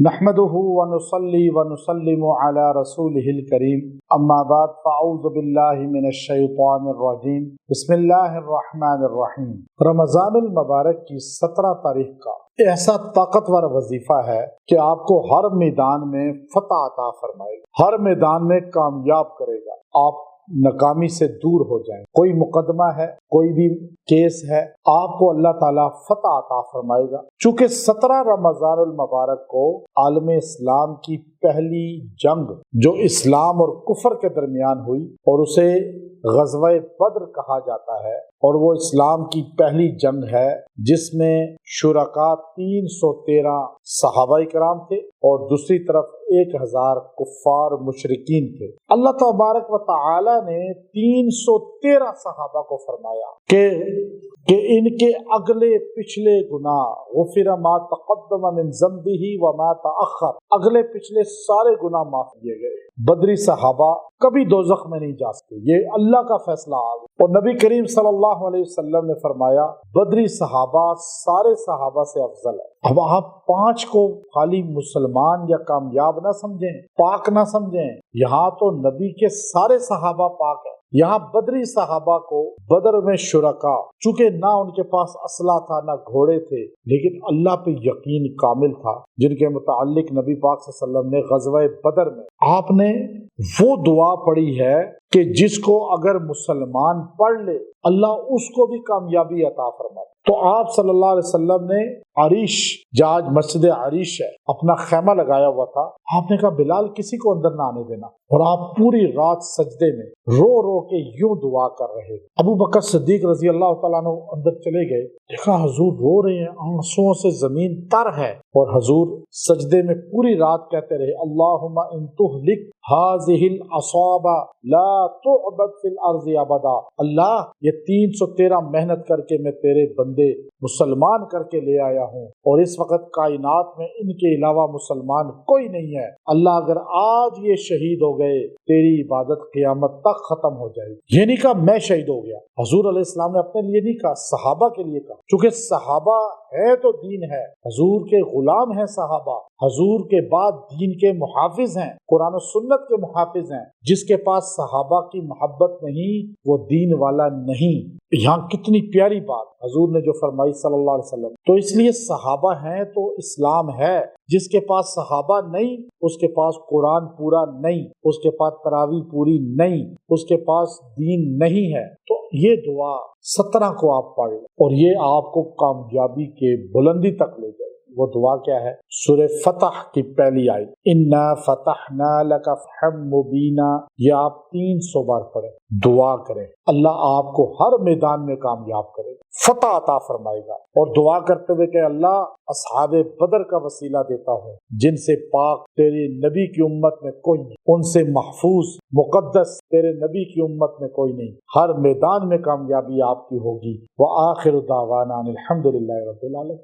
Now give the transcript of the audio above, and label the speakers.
Speaker 1: نحمده ونصلي ونسلم على رسوله الكريم اما بعد فاعوذ بالله من الشیطان الرجیم بسم اللہ الرحمن الرحیم۔ رمضان المبارک کی 17 تاریخ کا ایسا طاقتور وظیفہ ہے کہ آپ کو ہر میدان میں فتح عطا فرمائے گا، ہر میدان میں کامیاب کرے گا، آپ ناکامی سے دور ہو جائیں۔ کوئی مقدمہ ہے، کوئی بھی کیس ہے، آپ کو اللہ تعالیٰ فتح عطا فرمائے گا۔ چونکہ 17 رمضان المبارک کو عالم اسلام کی پہلی جنگ جو اسلام اور کفر کے درمیان ہوئی اور اسے غزوہ بدر کہا جاتا ہے، اور وہ اسلام کی پہلی جنگ ہے جس میں شرکاء 313 صحابہ کرام تھے اور دوسری طرف 1000 کفار مشرکین تھے۔ اللہ تبارک و تعالی نے 313 صحابہ کو فرمایا کہ ان کے اگلے پچھلے گناہ غفر ما تقدم من ذنبہ وما تأخر، اگلے پچھلے سارے گناہ معاف کیے گئے۔ بدری صحابہ کبھی دوزخ میں نہیں جا سکتے، یہ اللہ کا فیصلہ آ گیا۔ اور نبی کریم صلی اللہ علیہ وسلم نے فرمایا بدری صحابہ سارے صحابہ سے افضل ہے۔ اب آپ 5 کو خالی مسلمان یا کامیاب نہ سمجھیں، پاک نہ سمجھیں، یہاں تو نبی کے سارے صحابہ پاک ہیں۔ یہاں بدری صحابہ کو بدر میں شرکاء، چونکہ نہ ان کے پاس اسلحہ تھا نہ گھوڑے تھے، لیکن اللہ پہ یقین کامل تھا، جن کے متعلق نبی پاک صلی اللہ علیہ وسلم نے غزوہ بدر میں آپ نے وہ دعا پڑھی ہے کہ جس کو اگر مسلمان پڑھ لے اللہ اس کو بھی کامیابی عطا فرمائے۔ تو آپ صلی اللہ علیہ وسلم نے عریش، جہاں مسجد عریش ہے، اپنا خیمہ لگایا ہوا تھا، آپ نے کہا بلال کسی کو اندر نہ آنے دینا، اور آپ پوری رات سجدے میں رو رو کے یوں دعا کر رہے۔ ابو بکر صدیق رضی اللہ تعالیٰ عنہ اندر چلے گئے، دیکھا حضور رو رہے ہیں، آنسوؤں سے زمین تر ہے، اور حضور سجدے میں پوری رات کہتے رہے اللہم ان تہلک ہذہ العصابہ لا تعبد فی الارض ابدا۔ اللہ یہ 313 محنت کر کے میں تیرے بندے مسلمان کر کے لے آیا ہوں، اور اس وقت کائنات میں ان کے علاوہ مسلمان کوئی نہیں ہے، اللہ اگر آج یہ شہید ہو گئے تیری عبادت قیامت تک ختم ہو جائے گی۔ یہ نہیں کہا میں شہید ہو گیا، حضور علیہ السلام نے اپنے لیے نہیں کہا، صحابہ کے لیے کہا، چونکہ صحابہ ہے تو دین ہے، حضور کے غلام ہیں صحابہ، حضور کے بعد دین کے محافظ ہیں، قرآن و سنت کے محافظ ہیں۔ جس کے پاس صحابہ کی محبت نہیں وہ دین والا نہیں۔ یہاں کتنی پیاری بات حضور نے جو فرمائی صلی اللہ علیہ وسلم۔ تو اس لیے صحابہ ہیں تو اسلام ہے، جس کے پاس صحابہ نہیں اس کے پاس قرآن پورا نہیں، اس کے پاس تراویح پوری نہیں، اس کے پاس دین نہیں ہے۔ تو یہ دعا 17 کو آپ پڑھ لیں اور یہ آپ کو کامیابی کے بلندی تک لے جائے۔ وہ دعا کیا ہے؟ سورہ فتح کی پہلی آیت، انا فتحنا لک فتحا مبینا، یہ آپ 300 بار پڑھیں، دعا کریں، اللہ آپ کو ہر میدان میں کامیاب کرے، فتح عطا فرمائے گا۔ اور دعا کرتے ہوئے کہ اللہ اصحاب بدر کا وسیلہ دیتا ہوں جن سے پاک تیرے نبی کی امت میں کوئی نہیں، ان سے محفوظ مقدس تیرے نبی کی امت میں کوئی نہیں، ہر میدان میں کامیابی آپ کی ہوگی۔ وآخر دعوانا الحمدللہ رب العالمین۔